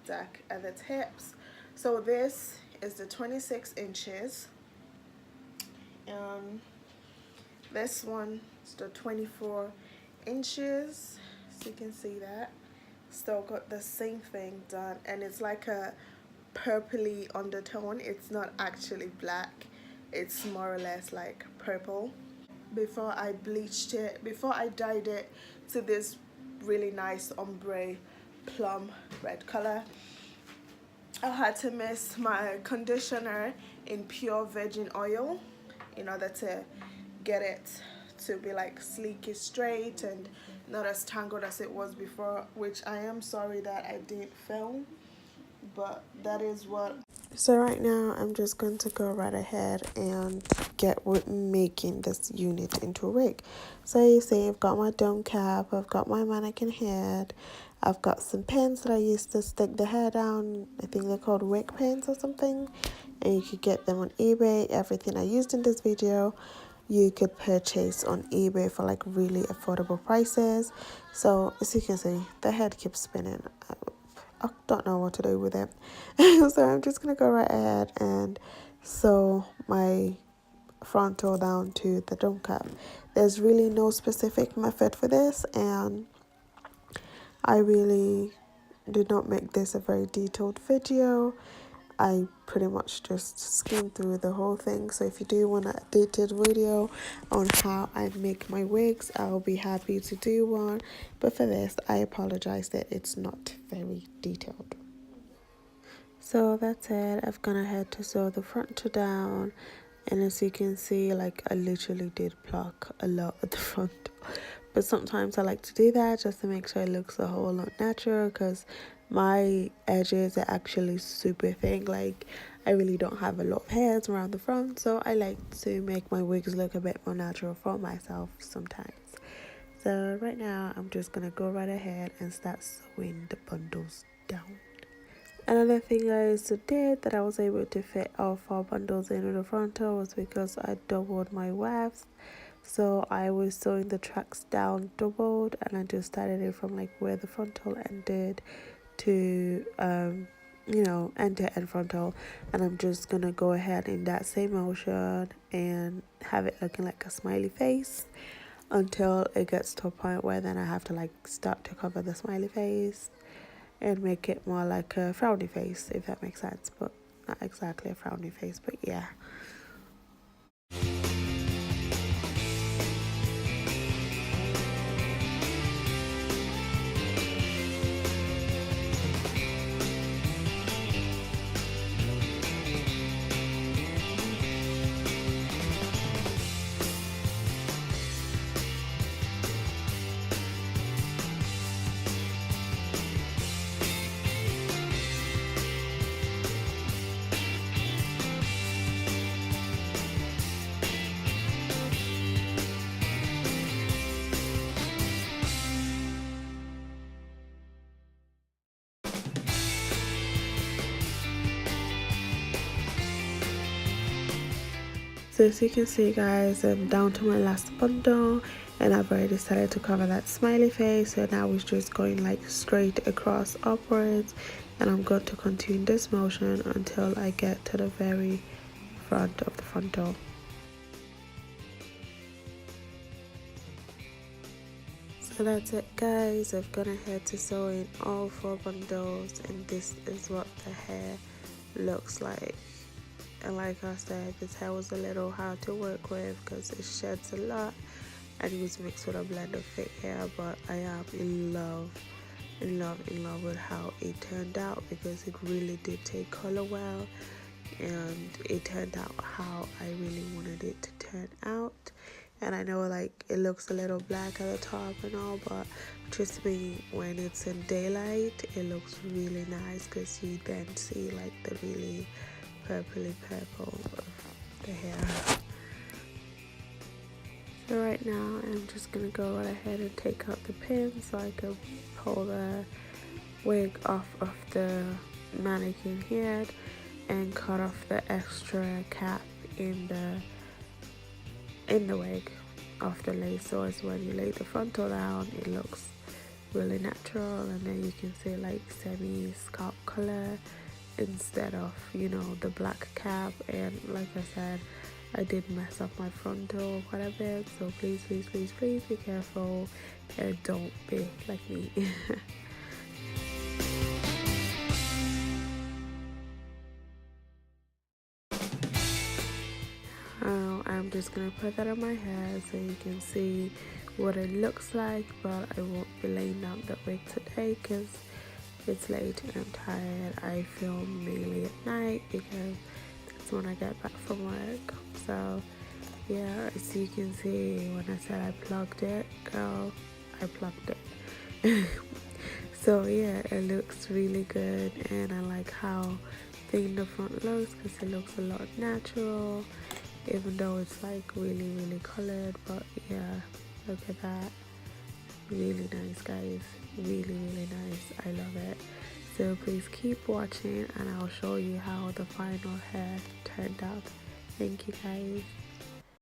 deck at the tips. So this is the 26 inches. This one is the 24 inches. So you can see that. Still got the same thing done, and it's like a purpley undertone. It's not actually black, it's more or less like purple. Before I bleached it, before I dyed it to this really nice ombre plum red color, I had to mix my conditioner in pure virgin oil in order to get it to be like sleek, straight, and not as tangled as it was before, which I am sorry that I didn't film, but that is what. So right now I'm just going to go right ahead and get with making this unit into a wig. So you see I've got my dome cap, I've got my mannequin head, I've got some pins that I used to stick the hair down. I think they're called wig pins or something, and you could get them on eBay. Everything I used in this video you could purchase on eBay for like really affordable prices. So as you can see, the head keeps spinning. I don't know what to do with it. So I'm just gonna go right ahead and sew my frontal down to the dome cap. There's really no specific method for this, and I really did not make this a very detailed video. I pretty much just skimmed through the whole thing. So if you do want a detailed video on how I make my wigs, I'll be happy to do one. But for this, I apologize that it's not very detailed. So that's it. I've gone ahead to sew the frontal down. And as you can see, like I literally did pluck a lot at the front. But sometimes I like to do that just to make sure it looks a whole lot natural, because my edges are actually super thin. Like I really don't have a lot of hairs around the front, so I like to make my wigs look a bit more natural for myself sometimes. So right now I'm just gonna go right ahead and start sewing the bundles down. Another thing I also did that I was able to fit all 4 bundles into the frontal was because I doubled my wefts. So I was sewing the tracks down doubled, and I just started it from like where the frontal ended to end to end frontal, and I'm just gonna go ahead in that same motion and have it looking like a smiley face until it gets to a point where then I have to like start to cover the smiley face and make it more like a frowny face, if that makes sense, but not exactly a frowny face, but yeah. So as you can see guys, I'm down to my last bundle, and I've already started to cover that smiley face. So now it's just going like straight across upwards, and I'm going to continue this motion until I get to the very front of the frontal. So that's it guys, I've gone ahead to sew in all 4 bundles, and this is what the hair looks like. And like I said, this hair was a little hard to work with because it sheds a lot and it was mixed with a blend of fake hair, but I am in love with how it turned out, because it really did take color well, and it turned out how I really wanted it to turn out. And I know like it looks a little black at the top and all, but trust me, when it's in daylight it looks really nice, because you then see like the really purpley purple of the hair. So right now I'm just gonna go right ahead and take out the pin so I can pull the wig off of the mannequin head and cut off the extra cap in the wig off the lace, so as when you lay the frontal down it looks really natural, and then you can see like semi scalp color instead of, you know, the black cap. And like I said, I did mess up my frontal quite a bit, so please be careful and don't be like me. Now I'm just gonna put that on my hair so you can see what it looks like, but I won't be laying down the wig today because it's late and I'm tired. I film mainly at night because that's when I get back from work. So yeah, as you can see, when I said I plugged it, girl, I plugged it. So yeah, it looks really good, and I like how thin the front looks because it looks a lot natural, even though it's like really colored. But yeah, look at that, really nice, guys, really nice. I love it. So please keep watching and I'll show you how the final hair turned out. Thank you, guys.